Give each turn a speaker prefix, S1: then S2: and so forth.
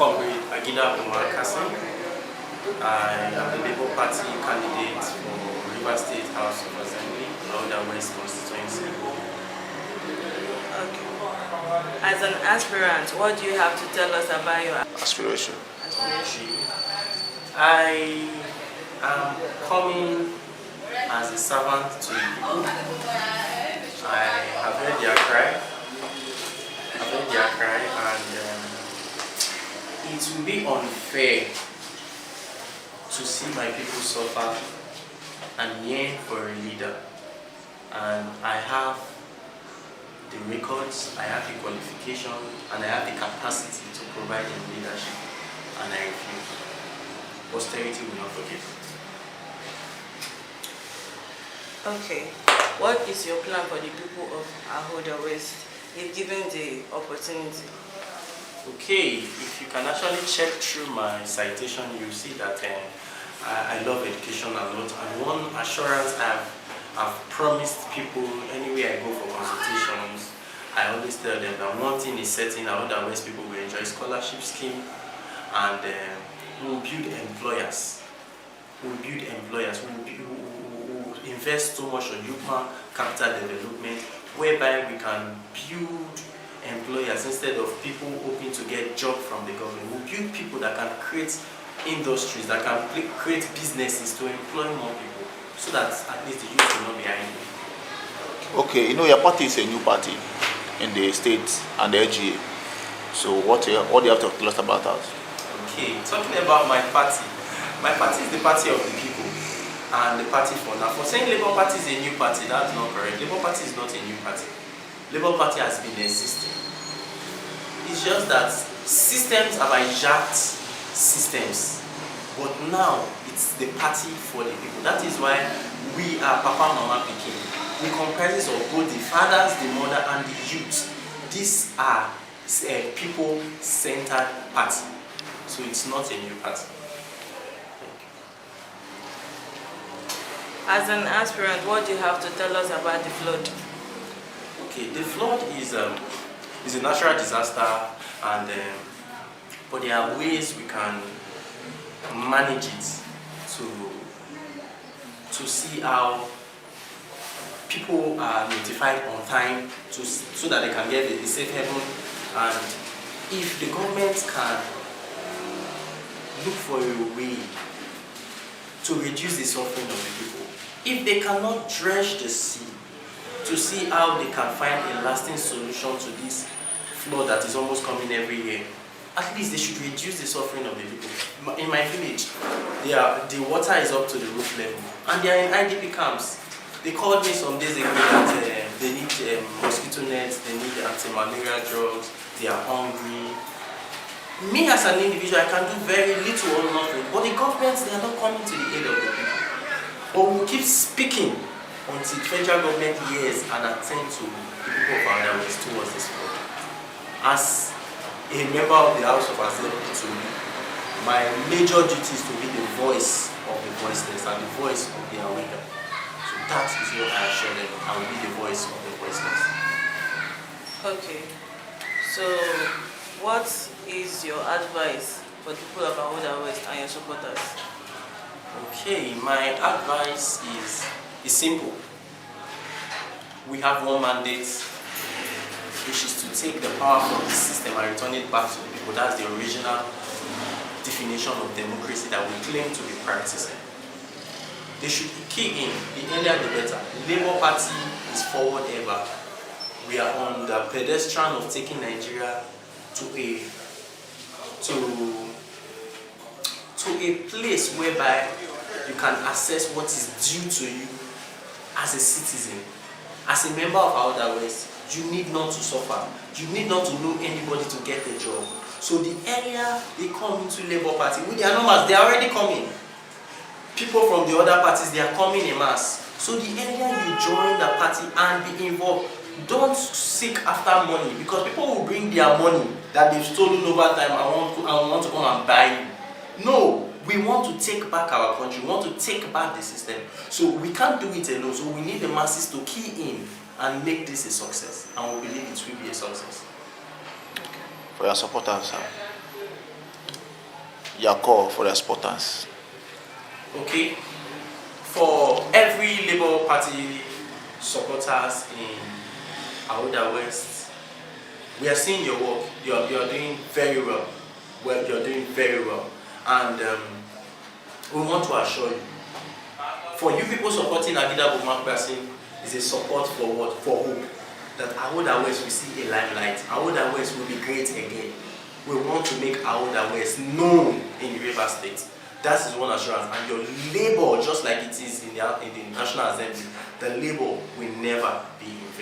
S1: Comrade Agidah Boma Carson. I am the Labour Party candidate for River State House of Assembly, Ahoada West constituency.
S2: Okay. As an aspirant, what do you have to tell us about your
S3: aspiration?
S1: I am coming as a servant to the people. I have heard their cry. And it will be unfair to see my people suffer and yearn for a leader. And I have the records, I have the qualification, and I have the capacity to provide them leadership. And I refuse. Posterity will not forget.
S2: Okay. What is your plan for the people of Ahoada West if given the opportunity?
S1: Okay, if you can actually check through my citation, you see that I love education a lot, and one assurance I've promised people anywhere I go for consultations, I always tell them that one thing is certain: Ahoada West people will enjoy scholarship scheme, and we'll build employers. We'll invest so much on human capital development, whereby we can build employers instead of people hoping to get job from the government. We'll build people that can create industries, that can create businesses to employ more people, so that at least the youth will not be idle.
S3: Okay, you know your party is a new party in the state and the LGA. So what do you have to tell us about that?
S1: Okay, talking about my party is the party of the people and the party for now. For saying Labour Party is a new party, that's not correct. Labour Party is not a new party. Labour Party has been existing. It's just that systems have hijacked systems, but now it's the party for the people. That is why we are Papa Mama Pikin. We comprises of both the fathers, the mother, and the youth. These are a people-centered party, so it's not a new party.
S2: As an aspirant, what do you have to tell us about the flood?
S1: Okay, the flood is a natural disaster, and but there are ways we can manage it to see how people are notified on time so that they can get a safe haven, and if the government can look for a way to reduce the suffering of the people. If they cannot dredge the sea to see how they can find a lasting solution to this flood that is almost coming every year, at least they should reduce the suffering of the people. In my village, the water is up to the roof level, and they are in IDP camps. They called me some days ago that they need mosquito nets, they need anti-malaria drugs, they are hungry. Me as an individual, I can do very little or nothing, but the governments, they are not coming to the aid of the people. But we keep speaking until the federal government hears and attend to the people of Ahoada West towards this flood. As a member of the House of Assembly, my major duty is to be the voice of the voiceless and the voice of the awakened. So that is what I assure them. I will be the voice of the voiceless.
S2: Okay. So, what is your advice for the people of Ahoada West and your supporters?
S1: Okay, my advice is simple. We have one mandate, which is to take the power from the system and return it back to the people. That's the original definition of democracy that we claim to be practicing. They should key in, the earlier the better. Labour Party is forward ever. We are on the pedestrian of taking Nigeria to a place whereby you can assess what is due to you as a citizen. As a member of Ahoada West, you need not to suffer. You need not to know anybody to get a job. So the earlier they come into Labour Party, with their numbers, they are already coming. People from the other parties, they are coming in mass. So the earlier you join the party and be involved, don't seek after money, because people will bring their money that they've stolen over time and want to come and buy you. No. We want to take back our country, we want to take back the system. So we can't do it alone. So we need the masses to key in and make this a success. And we believe it will be a success.
S3: For your supporters, sir. your call for the supporters?
S1: Okay, for every Labour Party supporters in Ahoada West, we are seeing your work. You are doing very well. Well, you're doing very well, and we want to assure you. For you people supporting Agidah Boma Carson is a support for what? For hope. That Ahoada West will see a limelight. Ahoada West will be great again. We want to make Ahoada West known in Rivers State. That is one assurance. And your labor, just like it is in the National Assembly, the labor will never be in vain.